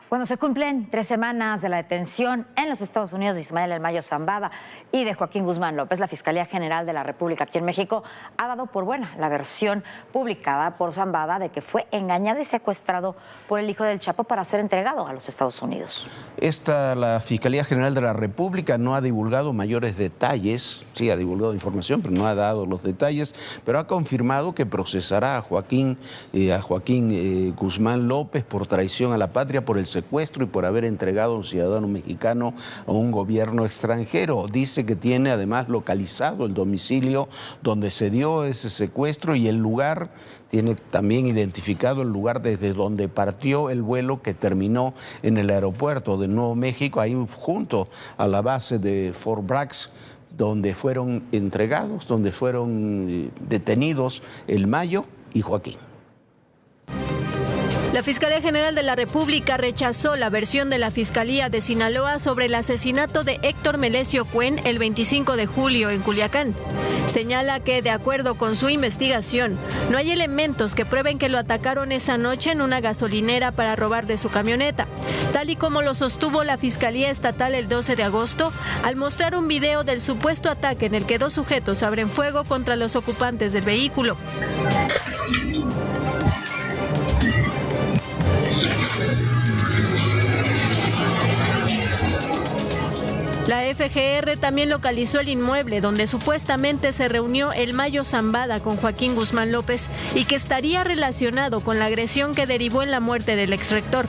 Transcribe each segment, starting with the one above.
Cuando se cumplen 3 semanas de la detención en los Estados Unidos de Ismael El Mayo Zambada y de Joaquín Guzmán López, la Fiscalía General de la República aquí en México ha dado por buena la versión publicada por Zambada de que fue engañado y secuestrado por el hijo del Chapo para ser entregado a los Estados Unidos. La Fiscalía General de la República no ha divulgado mayores detalles, sí ha divulgado información, pero no ha dado los detalles, pero ha confirmado que procesará a Joaquín Guzmán López por traición a la patria, por el secuestro y por haber entregado a un ciudadano mexicano a un gobierno extranjero. Dice que tiene además localizado el domicilio donde se dio ese secuestro y el lugar, tiene también identificado el lugar desde donde partió el vuelo que terminó en el aeropuerto de Nuevo México, ahí junto a la base de Fort Bragg, donde fueron entregados, donde fueron detenidos El Mayo y Joaquín. La Fiscalía General de la República rechazó la versión de la Fiscalía de Sinaloa sobre el asesinato de Héctor Melesio Cuen el 25 de julio en Culiacán. Señala que, de acuerdo con su investigación, no hay elementos que prueben que lo atacaron esa noche en una gasolinera para robar de su camioneta, tal y como lo sostuvo la Fiscalía Estatal el 12 de agosto al mostrar un video del supuesto ataque en el que 2 sujetos abren fuego contra los ocupantes del vehículo. La FGR también localizó el inmueble donde supuestamente se reunió El Mayo Zambada con Joaquín Guzmán López y que estaría relacionado con la agresión que derivó en la muerte del exrector.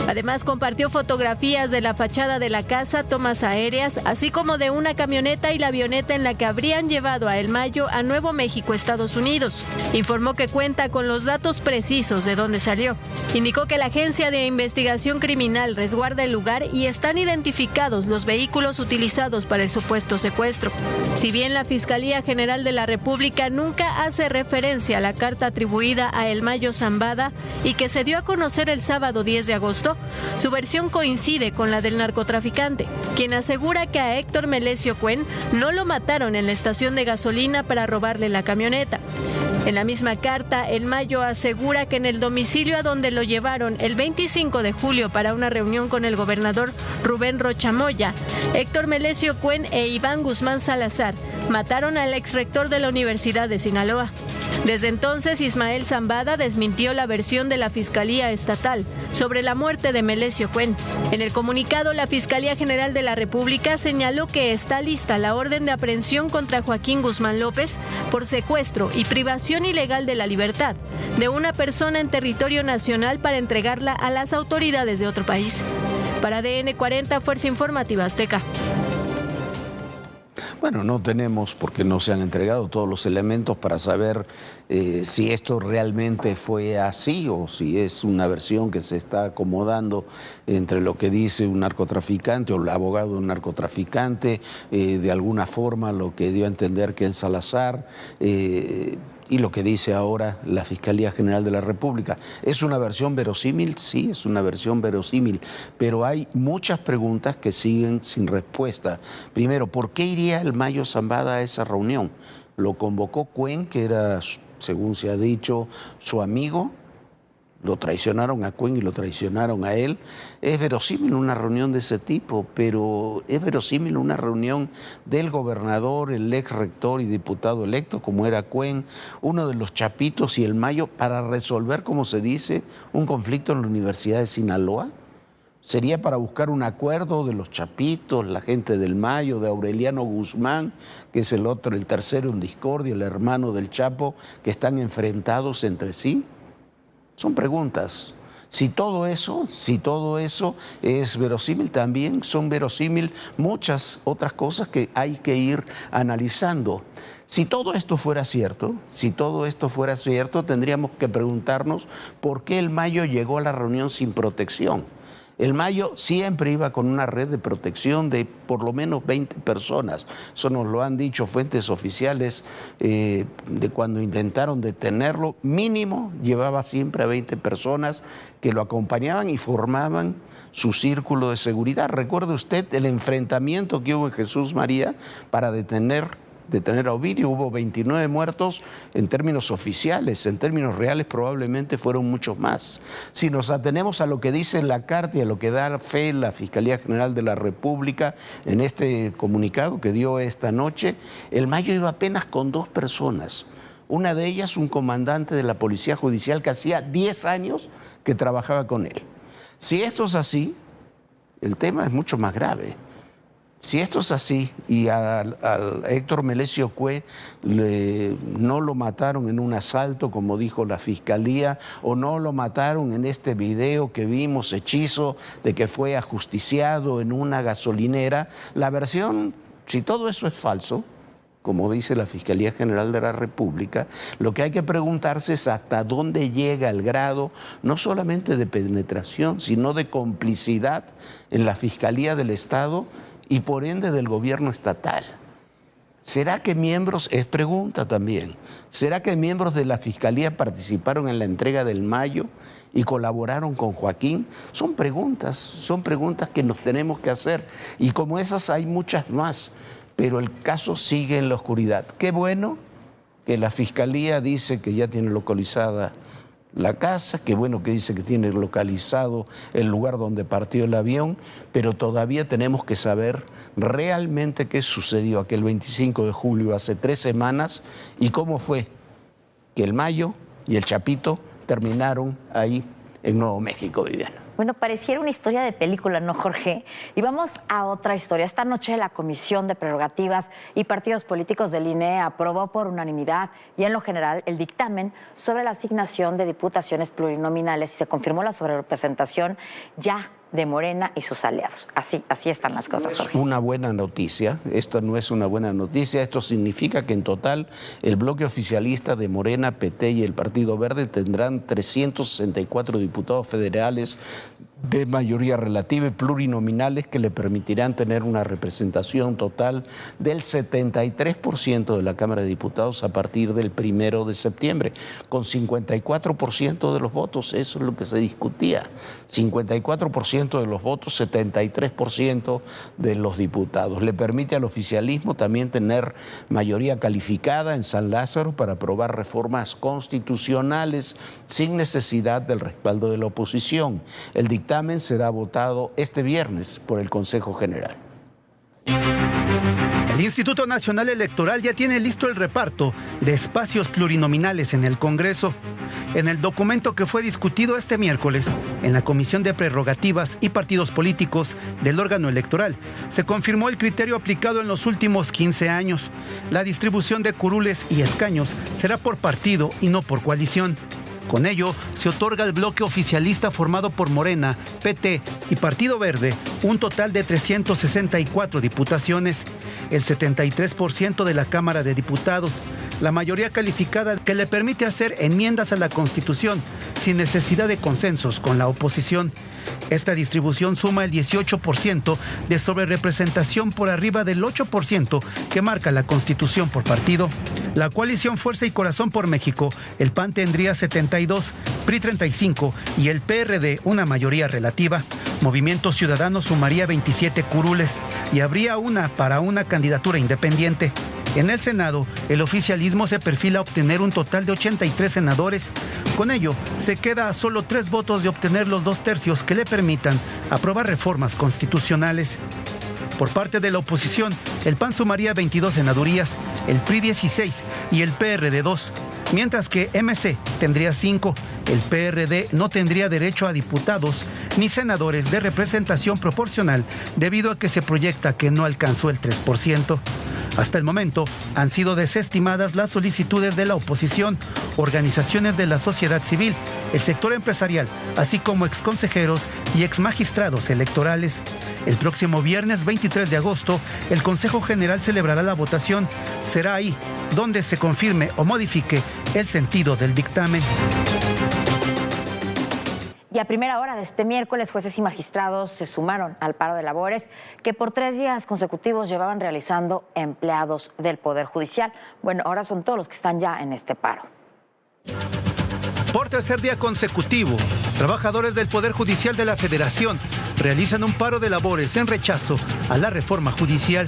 Además, compartió fotografías de la fachada de la casa, tomas aéreas, así como de una camioneta y la avioneta en la que habrían llevado a El Mayo a Nuevo México, Estados Unidos. Informó que cuenta con los datos precisos de dónde salió. Indicó que la Agencia de Investigación Criminal resguarda el lugar y están identificados los vehículos utilizados para el supuesto secuestro. Si bien la Fiscalía General de la República nunca hace referencia a la carta atribuida a El Mayo Zambada y que se dio a conocer el sábado 10 de agosto, su versión coincide con la del narcotraficante, quien asegura que a Héctor Melesio Cuen no lo mataron en la estación de gasolina para robarle la camioneta. En la misma carta, El Mayo asegura que en el domicilio a donde lo llevaron el 25 de julio para una reunión con el gobernador Rubén Rocha Moya, Héctor Melesio Cuen e Iván Guzmán Salazar mataron al exrector de la Universidad de Sinaloa. Desde entonces, Ismael Zambada desmintió la versión de la Fiscalía Estatal sobre la muerte de Melesio Cuen. En el comunicado, la Fiscalía General de la República señaló que está lista la orden de aprehensión contra Joaquín Guzmán López por secuestro y privación ilegal de la libertad de una persona en territorio nacional para entregarla a las autoridades de otro país. Para ADN 40, Fuerza Informativa Azteca. Bueno, no tenemos, porque no se han entregado todos los elementos para saber si esto realmente fue así o si es una versión que se está acomodando entre lo que dice un narcotraficante o el abogado de un narcotraficante, de alguna forma lo que dio a entender que en Salazar, y lo que dice ahora la Fiscalía General de la República. ¿Es una versión verosímil? Sí, es una versión verosímil, pero hay muchas preguntas que siguen sin respuesta. Primero, ¿por qué iría El Mayo Zambada a esa reunión? ¿Lo convocó Cuen, que era, según se ha dicho, su amigo? Lo traicionaron a Cuen y lo traicionaron a él. Es verosímil una reunión de ese tipo, pero es verosímil una reunión del gobernador, el ex rector y diputado electo, como era Cuen, uno de los Chapitos y El Mayo, para resolver, como se dice, un conflicto en la Universidad de Sinaloa. ¿Sería para buscar un acuerdo de los Chapitos, la gente del Mayo, de Aureliano Guzmán, que es el otro, el tercero en discordia, el hermano del Chapo, que están enfrentados entre sí? Son preguntas. Si todo eso es verosímil, también son verosímil muchas otras cosas que hay que ir analizando. Si todo esto fuera cierto, tendríamos que preguntarnos por qué El Mayo llegó a la reunión sin protección. El Mayo siempre iba con una red de protección de por lo menos 20 personas. Eso nos lo han dicho fuentes oficiales de cuando intentaron detenerlo. Mínimo llevaba siempre a 20 personas que lo acompañaban y formaban su círculo de seguridad. ¿Recuerda usted el enfrentamiento que hubo en Jesús María para detener detener a Ovidio. Hubo 29 muertos en términos oficiales, en términos reales probablemente fueron muchos más. Si nos atenemos a lo que dice la carta y a lo que da fe la Fiscalía General de la República en este comunicado que dio esta noche, el Mayo iba apenas con 2 personas. Una de ellas, un comandante de la Policía Judicial que hacía 10 años que trabajaba con él. Si esto es así, el tema es mucho más grave. Si esto es así y al Héctor Melesio Cue no lo mataron en un asalto, como dijo la Fiscalía, o no lo mataron en este video que vimos, hechizo, de que fue ajusticiado en una gasolinera, la versión, si todo eso es falso, como dice la Fiscalía General de la República, lo que hay que preguntarse es hasta dónde llega el grado, no solamente de penetración, sino de complicidad en la Fiscalía del Estado y por ende del gobierno estatal. ¿Será que miembros, es pregunta también, será que miembros de la Fiscalía participaron en la entrega del Mayo y colaboraron con Joaquín? Son preguntas que nos tenemos que hacer y como esas hay muchas más. Pero el caso sigue en la oscuridad. Qué bueno que la Fiscalía dice que ya tiene localizada la casa, qué bueno que dice que tiene localizado el lugar donde partió el avión, pero todavía tenemos que saber realmente qué sucedió aquel 25 de julio, hace 3 semanas, y cómo fue que el Mayo y el Chapito terminaron ahí en Nuevo México, Viviana. Bueno, pareciera una historia de película, ¿no, Jorge? Y vamos a otra historia. Esta noche la Comisión de Prerrogativas y Partidos Políticos del INE aprobó por unanimidad y en lo general el dictamen sobre la asignación de diputaciones plurinominales y se confirmó la sobrerepresentación ya de Morena y sus aliados. Así están las cosas, Jorge. Es una buena noticia, esto no es una buena noticia, esto significa que en total el bloque oficialista de Morena, PT y el Partido Verde tendrán 364 diputados federales de mayoría relativa y plurinominales que le permitirán tener una representación total del 73% de la Cámara de Diputados a partir del 1 de septiembre, con 54% de los votos, eso es lo que se discutía, 54% de los votos, 73% de los diputados. Le permite al oficialismo también tener mayoría calificada en San Lázaro para aprobar reformas constitucionales sin necesidad del respaldo de la oposición. El dictamen será votado este viernes por el Consejo General. El Instituto Nacional Electoral ya tiene listo el reparto de espacios plurinominales en el Congreso. En el documento que fue discutido este miércoles en la Comisión de Prerrogativas y Partidos Políticos del órgano electoral, se confirmó el criterio aplicado en los últimos 15 años. La distribución de curules y escaños será por partido y no por coalición. Con ello, se otorga al bloque oficialista formado por Morena, PT y Partido Verde un total de 364 diputaciones, el 73% de la Cámara de Diputados, la mayoría calificada que le permite hacer enmiendas a la Constitución sin necesidad de consensos con la oposición. Esta distribución suma el 18% de sobrerepresentación por arriba del 8% que marca la Constitución por partido. La coalición Fuerza y Corazón por México, el PAN tendría 72, PRI 35 y el PRD una mayoría relativa. Movimiento Ciudadano sumaría 27 curules y habría una para una candidatura independiente. En el Senado, el oficialismo se perfila a obtener un total de 83 senadores. Con ello, se queda a solo 3 votos de obtener los 2/3 que le permitan aprobar reformas constitucionales. Por parte de la oposición, el PAN sumaría 22 senadurías, el PRI 16 y el PRD 2, mientras que MC tendría 5. El PRD no tendría derecho a diputados ni senadores de representación proporcional debido a que se proyecta que no alcanzó el 3%. Hasta el momento han sido desestimadas las solicitudes de la oposición, organizaciones de la sociedad civil, el sector empresarial, así como exconsejeros y exmagistrados electorales. El próximo viernes 23 de agosto, el Consejo General celebrará la votación. Será ahí donde se confirme o modifique el sentido del dictamen. Y a primera hora de este miércoles, jueces y magistrados se sumaron al paro de labores que por 3 días consecutivos llevaban realizando empleados del Poder Judicial. Bueno, ahora son todos los que están ya en este paro. Por tercer día consecutivo, trabajadores del Poder Judicial de la Federación realizan un paro de labores en rechazo a la reforma judicial.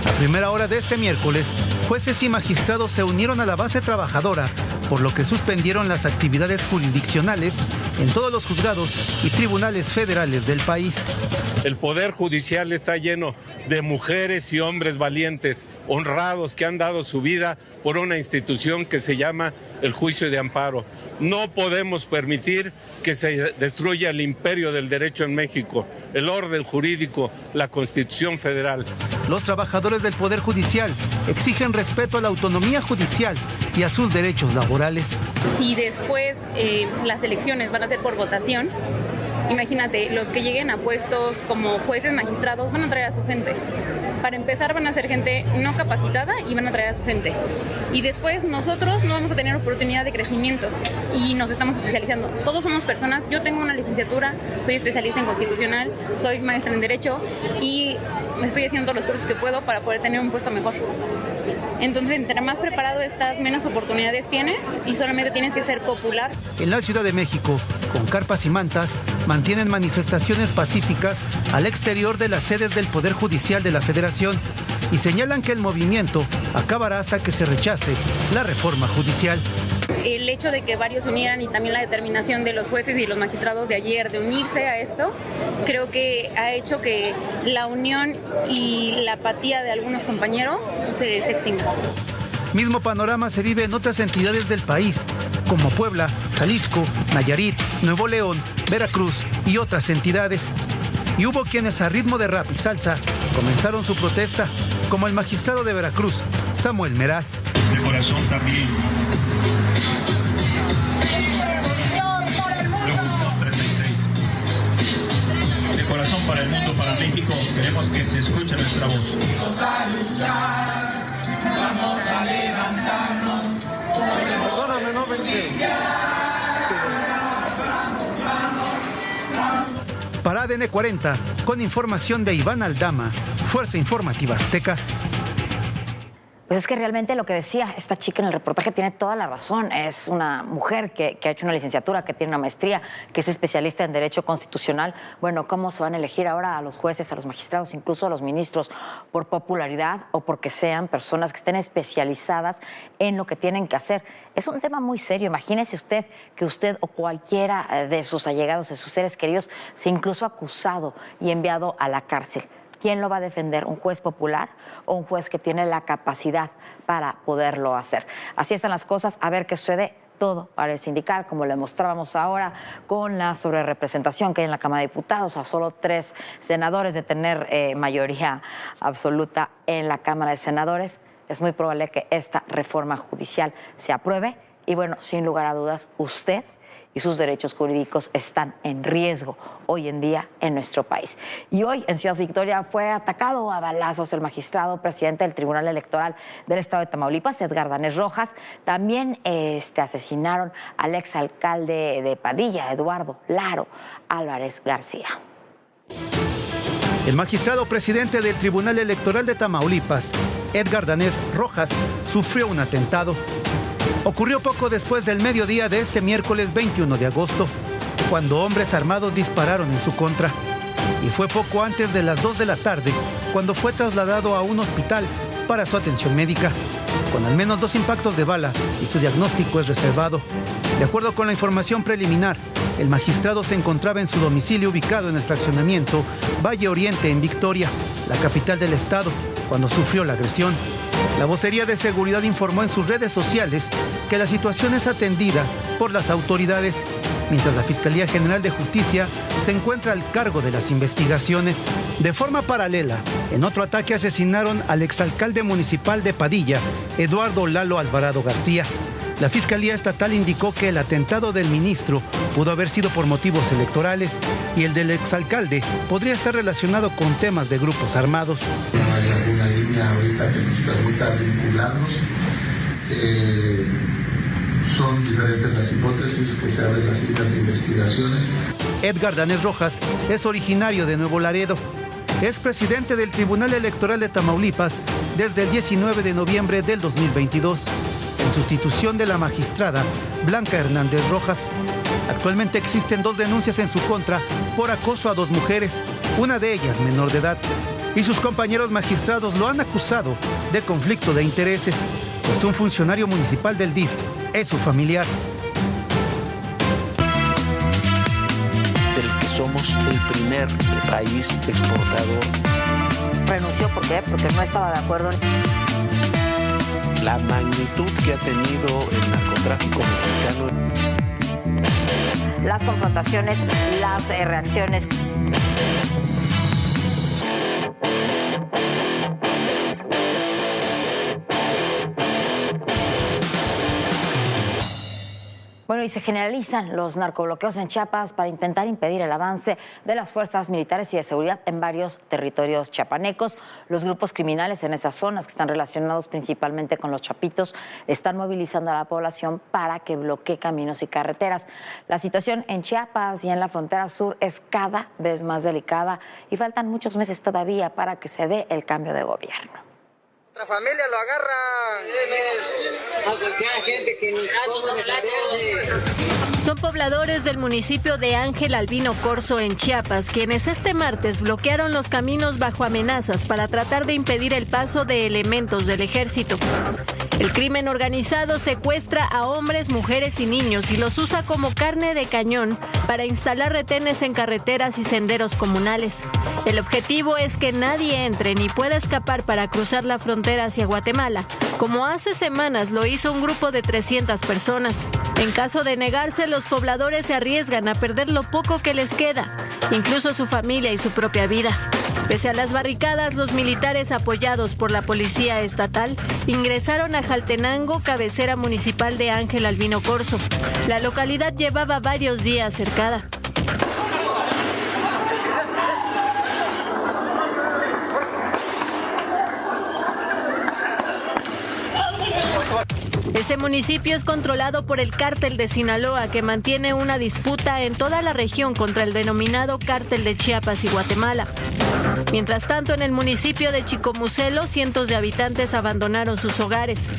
A primera hora de este miércoles, jueces y magistrados se unieron a la base trabajadora, por lo que suspendieron las actividades jurisdiccionales en todos los juzgados y tribunales federales del país. El Poder Judicial está lleno de mujeres y hombres valientes, honrados, que han dado su vida por una institución que se llama el juicio de amparo. No podemos permitir que se destruya el imperio del derecho en México, el orden jurídico, la Constitución Federal. Los trabajadores del Poder Judicial exigen respeto a la autonomía judicial y a sus derechos laborales. Si después las elecciones van a ser por votación, imagínate, los que lleguen a puestos como jueces, magistrados, van a traer a su gente. Para empezar, van a ser gente no capacitada y van a traer a su gente. Y después nosotros no vamos a tener oportunidad de crecimiento y nos estamos especializando. Todos somos personas, yo tengo una licenciatura, soy especialista en constitucional, soy maestra en derecho y me estoy haciendo todos los cursos que puedo para poder tener un puesto mejor. Entonces, entre más preparado estás, menos oportunidades tienes y solamente tienes que ser popular. En la Ciudad de México, con carpas y mantas, mantienen manifestaciones pacíficas al exterior de las sedes del Poder Judicial de la Federación y señalan que el movimiento acabará hasta que se rechace la reforma judicial. El hecho de que varios se unieran y también la determinación de los jueces y los magistrados de ayer de unirse a esto, creo que ha hecho que la unión y la apatía de algunos compañeros se extinga. Mismo panorama se vive en otras entidades del país, como Puebla, Jalisco, Nayarit, Nuevo León, Veracruz y otras entidades. Y hubo quienes a ritmo de rap y salsa comenzaron su protesta, como el magistrado de Veracruz, Samuel Meraz. De corazón también. De corazón para el mundo, para México, queremos que se escuche nuestra voz. Vamos a luchar, vamos a levantarnos. Perdóname, no pensé. Para ADN 40, con información de Iván Aldama, Fuerza Informativa Azteca. Pues es que realmente lo que decía esta chica en el reportaje tiene toda la razón. Es una mujer que ha hecho una licenciatura, que tiene una maestría, que es especialista en Derecho Constitucional. Bueno, ¿cómo se van a elegir ahora a los jueces, a los magistrados, incluso a los ministros? ¿Por popularidad o porque sean personas que estén especializadas en lo que tienen que hacer? Es un tema muy serio. Imagínese usted que usted o cualquiera de sus allegados, de sus seres queridos, sea incluso acusado y enviado a la cárcel. ¿Quién lo va a defender? ¿Un juez popular o un juez que tiene la capacidad para poderlo hacer? Así están las cosas. A ver qué sucede. Todo parece indicar, como le mostrábamos ahora, con la sobrerepresentación que hay en la Cámara de Diputados, a solo 3 senadores de tener mayoría absoluta en la Cámara de Senadores. Es muy probable que esta reforma judicial se apruebe y, bueno, sin lugar a dudas, usted y sus derechos jurídicos están en riesgo hoy en día en nuestro país. Y hoy en Ciudad Victoria fue atacado a balazos el magistrado presidente del Tribunal Electoral del Estado de Tamaulipas, Edgar Danés Rojas. También asesinaron al exalcalde de Padilla, Eduardo Laro Álvarez García. El magistrado presidente del Tribunal Electoral de Tamaulipas, Edgar Danés Rojas, sufrió un atentado. Ocurrió poco después del mediodía de este miércoles 21 de agosto, cuando hombres armados dispararon en su contra. Y fue poco antes de las 2 de la tarde, cuando fue trasladado a un hospital para su atención médica, con al menos 2 impactos de bala, y su diagnóstico es reservado. De acuerdo con la información preliminar, el magistrado se encontraba en su domicilio ubicado en el fraccionamiento Valle Oriente en Victoria, la capital del estado, cuando sufrió la agresión. La vocería de seguridad informó en sus redes sociales que la situación es atendida por las autoridades, mientras la Fiscalía General de Justicia se encuentra al cargo de las investigaciones. De forma paralela, en otro ataque asesinaron al exalcalde municipal de Padilla, Eduardo Lalo Alvarado García. La Fiscalía Estatal indicó que el atentado del ministro pudo haber sido por motivos electorales y el del exalcalde podría estar relacionado con temas de grupos armados. No hay alguna línea ahorita que nos permita vincularnos. Son diferentes las hipótesis que se abren las líneas de investigaciones. Edgar Danés Rojas es originario de Nuevo Laredo. Es presidente del Tribunal Electoral de Tamaulipas desde el 19 de noviembre del 2022, en sustitución de la magistrada Blanca Hernández Rojas. Actualmente existen 2 denuncias en su contra por acoso a 2 mujeres, una de ellas menor de edad. y sus compañeros magistrados lo han acusado de conflicto de intereses, pues un funcionario municipal del DIF es su familiar. Del que somos el primer país exportador. Renunció, ¿por qué? Porque no estaba de acuerdo. La magnitud que ha tenido el narcotráfico mexicano. Las confrontaciones, las reacciones. Bueno, y se generalizan los narcobloqueos en Chiapas para intentar impedir el avance de las fuerzas militares y de seguridad en varios territorios chiapanecos. Los grupos criminales en esas zonas, que están relacionados principalmente con los chapitos, están movilizando a la población para que bloquee caminos y carreteras. La situación en Chiapas y en la frontera sur es cada vez más delicada y faltan muchos meses todavía para que se dé el cambio de gobierno. La familia lo agarra. Son pobladores del municipio de Ángel Albino Corzo en Chiapas, quienes este martes bloquearon los caminos bajo amenazas para tratar de impedir el paso de elementos del ejército. El crimen organizado secuestra a hombres, mujeres y niños y los usa como carne de cañón para instalar retenes en carreteras y senderos comunales. El objetivo es que nadie entre ni pueda escapar para cruzar la frontera hacia Guatemala, como hace semanas lo hizo un grupo de 300 personas. En caso de negarse, los pobladores se arriesgan a perder lo poco que les queda, incluso su familia y su propia vida. Pese a las barricadas, los militares apoyados por la policía estatal ingresaron a Jaltenango, cabecera municipal de Ángel Albino Corzo. La localidad llevaba varios días cercada. Ese municipio es controlado por el cártel de Sinaloa, que mantiene una disputa en toda la región contra el denominado cártel de Chiapas y Guatemala. Mientras tanto, en el municipio de Chicomucelo, cientos de habitantes abandonaron sus hogares.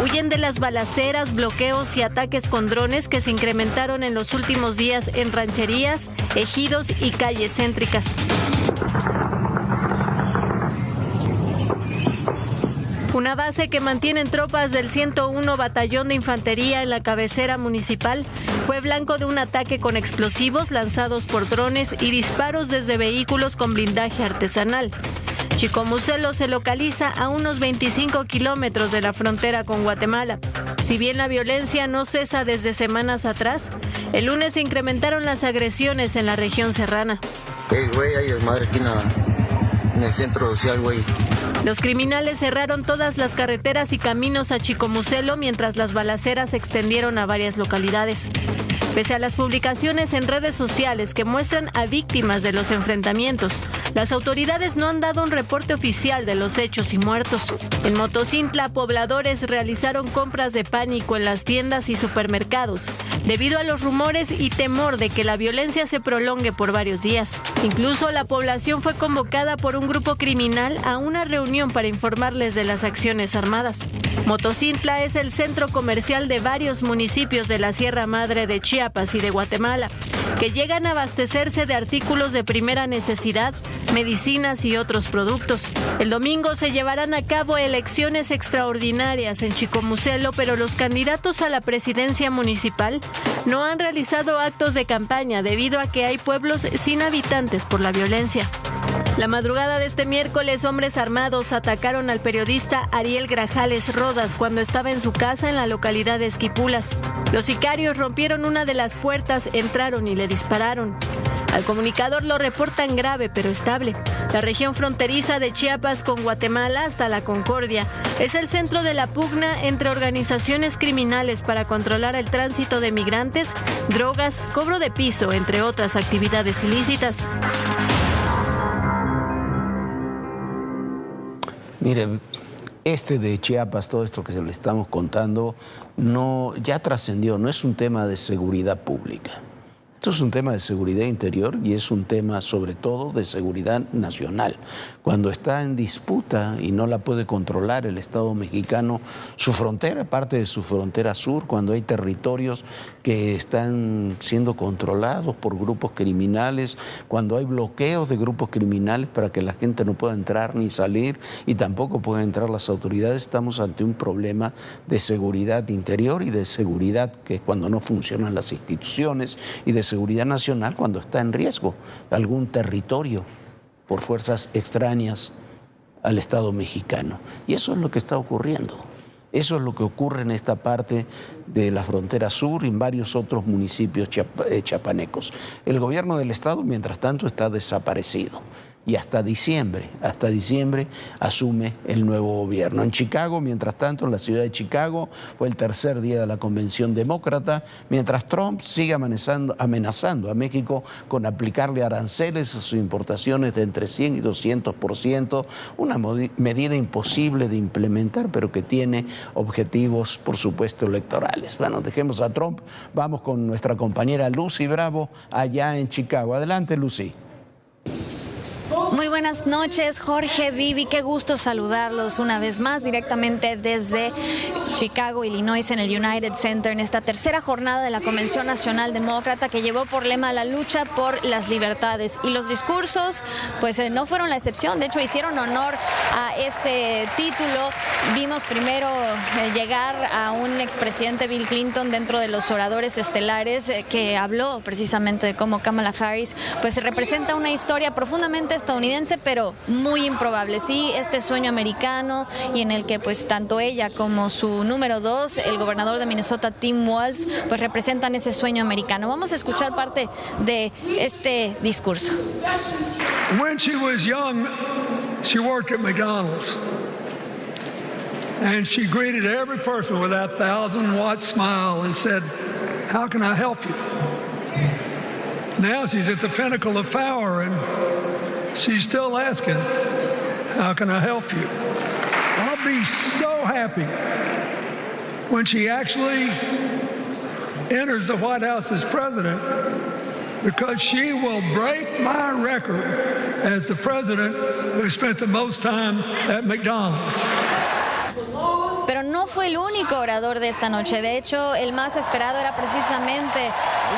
Huyen de las balaceras, bloqueos y ataques con drones que se incrementaron en los últimos días en rancherías, ejidos y calles céntricas. Una base que mantienen tropas del 101 Batallón de Infantería en la cabecera municipal fue blanco de un ataque con explosivos lanzados por drones y disparos desde vehículos con blindaje artesanal. Chicomucelo se localiza a unos 25 kilómetros de la frontera con Guatemala. Si bien la violencia no cesa desde semanas atrás, el lunes se incrementaron las agresiones en la región serrana. Güey, hay desmadre aquí en el centro social, güey. Los criminales cerraron todas las carreteras y caminos a Chicomucelo mientras las balaceras se extendieron a varias localidades. Pese a las publicaciones en redes sociales que muestran a víctimas de los enfrentamientos, las autoridades no han dado un reporte oficial de los hechos y muertos. En Motocintla, pobladores realizaron compras de pánico en las tiendas y supermercados, debido a los rumores y temor de que la violencia se prolongue por varios días. Incluso la población fue convocada por un grupo criminal a una reunión para informarles de las acciones armadas. Motocintla es el centro comercial de varios municipios de la Sierra Madre de Chiapas y de Guatemala, que llegan a abastecerse de artículos de primera necesidad, medicinas y otros productos. El domingo se llevarán a cabo elecciones extraordinarias en Chicomucelo, pero los candidatos a la presidencia municipal no han realizado actos de campaña debido a que hay pueblos sin habitantes por la violencia. La madrugada de este miércoles, hombres armados atacaron al periodista Ariel Grajales Rodas cuando estaba en su casa en la localidad de Esquipulas. Los sicarios rompieron una de las puertas, entraron y le dispararon. Al comunicador lo reportan grave pero estable. La región fronteriza de Chiapas con Guatemala hasta la Concordia es el centro de la pugna entre organizaciones criminales para controlar el tránsito de migrantes, drogas, cobro de piso, entre otras actividades ilícitas. Mire, de Chiapas, todo esto que se le estamos contando, ya trascendió, no es un tema de seguridad pública. Esto es un tema de seguridad interior y es un tema sobre todo de seguridad nacional. Cuando está en disputa y no la puede controlar el Estado mexicano, su frontera, parte de su frontera sur, cuando hay territorios que están siendo controlados por grupos criminales, cuando hay bloqueos de grupos criminales para que la gente no pueda entrar ni salir y tampoco pueden entrar las autoridades, estamos ante un problema de seguridad interior y de seguridad que es cuando no funcionan las instituciones y de seguridad nacional cuando está en riesgo algún territorio por fuerzas extrañas al Estado mexicano. Y eso es lo que está ocurriendo. Eso es lo que ocurre en esta parte de la frontera sur y en varios otros municipios chiapanecos. El gobierno del Estado, mientras tanto, está desaparecido. Y hasta diciembre asume el nuevo gobierno. En Chicago, mientras tanto, en la ciudad de Chicago, fue el tercer día de la convención demócrata, mientras Trump sigue amenazando a México con aplicarle aranceles a sus importaciones de entre 100 y 200%, una medida imposible de implementar, pero que tiene objetivos, por supuesto, electorales. Bueno, dejemos a Trump, vamos con nuestra compañera Lucy Bravo, allá en Chicago. Adelante, Lucy. Muy buenas noches, Jorge, Vivi, qué gusto saludarlos una vez más directamente desde Chicago, Illinois, en el United Center, en esta tercera jornada de la Convención Nacional Demócrata que llevó por lema la lucha por las libertades. Y los discursos, pues no fueron la excepción, de hecho hicieron honor a este título. Vimos primero llegar a un expresidente Bill Clinton dentro de los oradores estelares que habló precisamente de cómo Kamala Harris pues representa una historia profundamente estadounidense, pero muy improbable, sí, este sueño americano y en el que pues tanto ella como su número 2, el gobernador de Minnesota, Tim Walz, pues representan ese sueño americano. Vamos a escuchar parte de este discurso. When she was young, she worked at McDonald's. And she greeted every person with that 1,000-watt smile and said, "How can I help you?" Now she's at the pinnacle of power and she's still asking, "How can I help you?" I'll be so happy when she actually enters the White House as president, because she will break my record as the president who spent the most time at McDonald's. Pero no fue el único orador de esta noche. De hecho, el más esperado era precisamente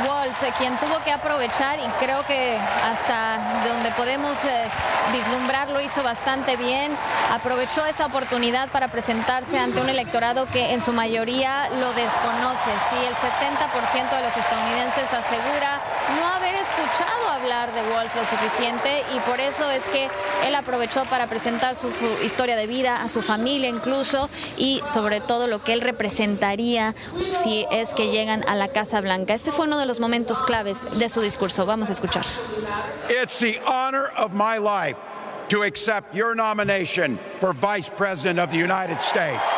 Walz, quien tuvo que aprovechar, y creo que hasta donde podemos vislumbrar lo hizo bastante bien. Aprovechó esa oportunidad para presentarse ante un electorado que en su mayoría lo desconoce. Sí, el 70% de los estadounidenses asegura no haber escuchado hablar de Walz lo suficiente, y por eso es que él aprovechó para presentar su historia de vida, a su familia incluso, y sobre todo lo que él representaría si es que llegan a la Casa Blanca. Este fue uno de los momentos claves de su discurso. Vamos a escuchar. It's the honor of my life to accept your nomination for Vice President of the United States.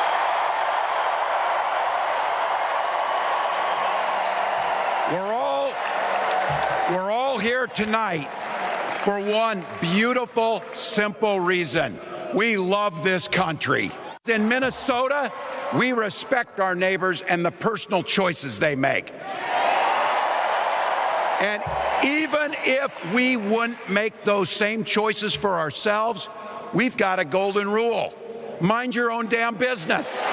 We're all here tonight for one beautiful, simple reason. We love this country. In Minnesota, we respect our neighbors and the personal choices they make. And even if we wouldn't make those same choices for ourselves, we've got a golden rule. Mind your own damn business.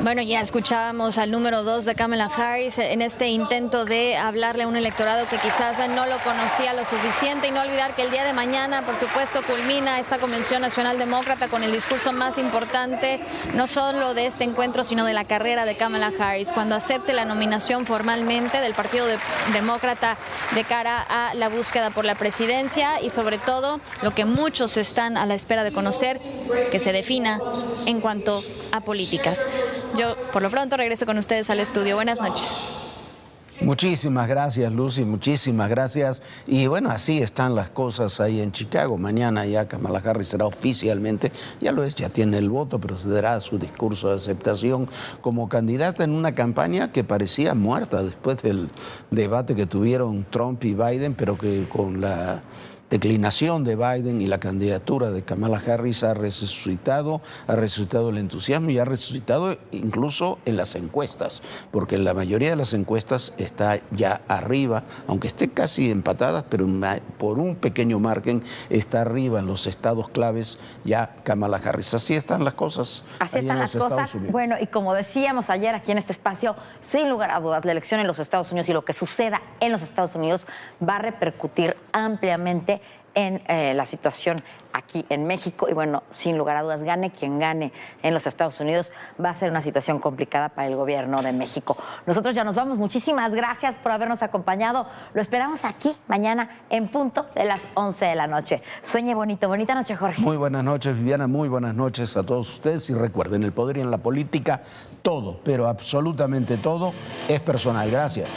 Bueno, ya escuchábamos al número 2 de Kamala Harris en este intento de hablarle a un electorado que quizás no lo conocía lo suficiente, y no olvidar que el día de mañana, por supuesto, culmina esta Convención Nacional Demócrata con el discurso más importante, no solo de este encuentro, sino de la carrera de Kamala Harris, cuando acepte la nominación formalmente del Partido Demócrata de cara a la búsqueda por la presidencia, y sobre todo lo que muchos están a la espera de conocer, que se defina en cuanto a políticas. Yo, por lo pronto, regreso con ustedes al estudio. Buenas noches. Muchísimas gracias, Lucy, muchísimas gracias. Y bueno, así están las cosas ahí en Chicago. Mañana ya Kamala Harris será oficialmente, ya lo es, ya tiene el voto, pero se dará su discurso de aceptación como candidata en una campaña que parecía muerta después del debate que tuvieron Trump y Biden, pero que con la declinación de Biden y la candidatura de Kamala Harris ha resucitado el entusiasmo y ha resucitado incluso en las encuestas, porque la mayoría de las encuestas está ya arriba, aunque esté casi empatadas, pero por un pequeño margen está arriba en los estados claves ya Kamala Harris. Así están las cosas. Así están las cosas. Bueno, y como decíamos ayer aquí en este espacio, sin lugar a dudas, la elección en los Estados Unidos y lo que suceda en los Estados Unidos va a repercutir ampliamente en la situación aquí en México. Y bueno, sin lugar a dudas, gane quien gane en los Estados Unidos, va a ser una situación complicada para el gobierno de México. Nosotros ya nos vamos. Muchísimas gracias por habernos acompañado. Lo esperamos aquí mañana en punto de las 11 de la noche. Sueñe bonito. Bonita noche, Jorge. Muy buenas noches, Viviana. Muy buenas noches a todos ustedes. Y recuerden, el poder y en la política, todo, pero absolutamente todo, es personal. Gracias.